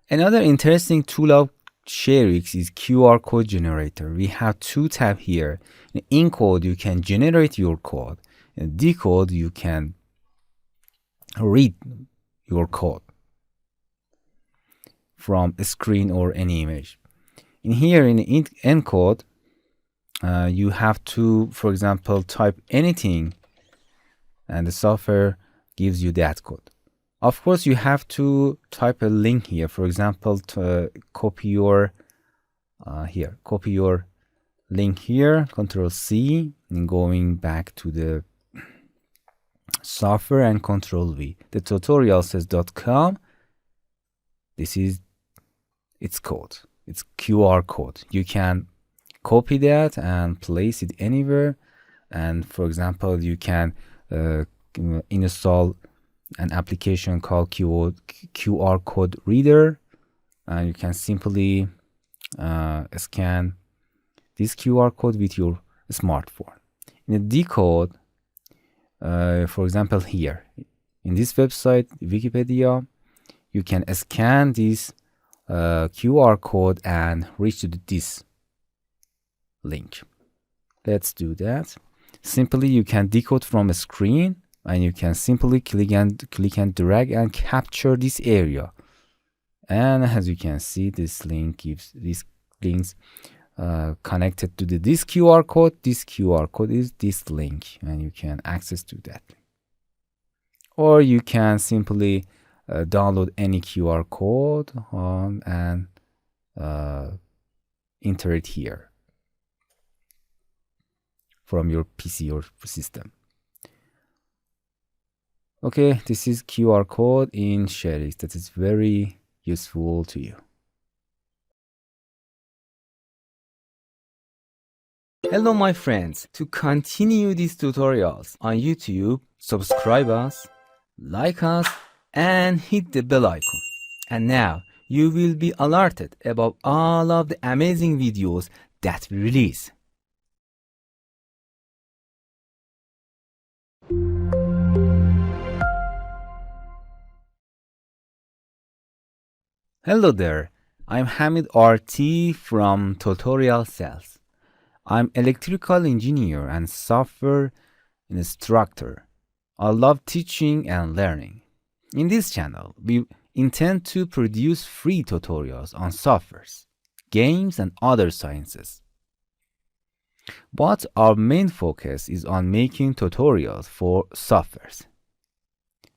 Another interesting tool of ShareX is QR code generator. We have two tabs here. In encode, you can generate your code. In decode, you can read your code from a screen or any image. In here, in encode, you have to, for example, type anything and the software gives you that code. Of course, you have to type a link here. For example, to copy your copy your link here, Control C, and going back to the software and Control V. The TutorialCells.com. This is its code. It's QR code. You can copy that and place it anywhere. And for example, you can install an application called QR code reader, and you can simply scan this QR code with your smartphone. In the decode, for example, here in this website, Wikipedia, you can scan this QR code and reach to this link. Let's do that. Simply, you can decode from a screen, and you can simply click and drag and capture this area. And as you can see, this link gives these links connected to this QR code. This QR code is this link, and you can access to that. Or you can simply download any QR code and enter it here from your PC or system. Okay, this is QR code in ShareX that is very useful to you. Hello my friends, to continue these tutorials on YouTube, subscribe us, like us, and hit the bell icon. And now you will be alerted about all of the amazing videos that we release. Hello there, I'm Hamid RT from TutorialCells. I'm electrical engineer and software instructor. I love teaching and learning. In this channel, we intend to produce free tutorials on softwares, games, and other sciences. But our main focus is on making tutorials for softwares.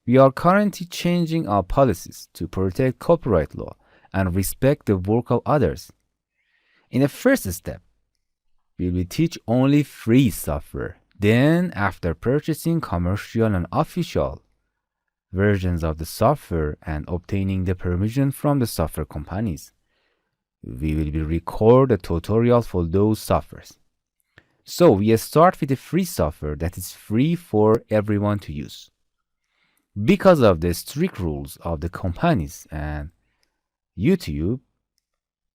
We are currently changing our policies to protect copyright law and respect the work of others. In the first step, we will teach only free software. Then, after purchasing commercial and official versions of the software and obtaining the permission from the software companies, we will record a tutorial for those softwares. So, we start with the free software that is free for everyone to use. Because of the strict rules of the companies and YouTube,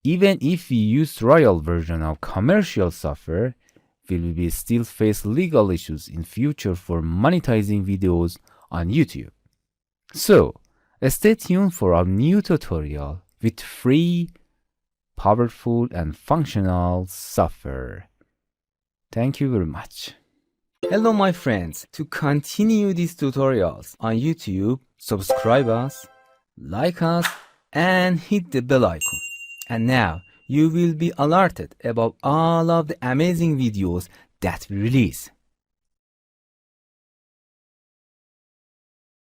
even if we use trial version of commercial software, we will still face legal issues in future for monetizing videos on YouTube. So, stay tuned for our new tutorial with free, powerful, and functional software. Thank you very much. Hello my friends, to continue these tutorials on YouTube, subscribe us, like us, and hit the bell icon. And now you will be alerted about all of the amazing videos that we release.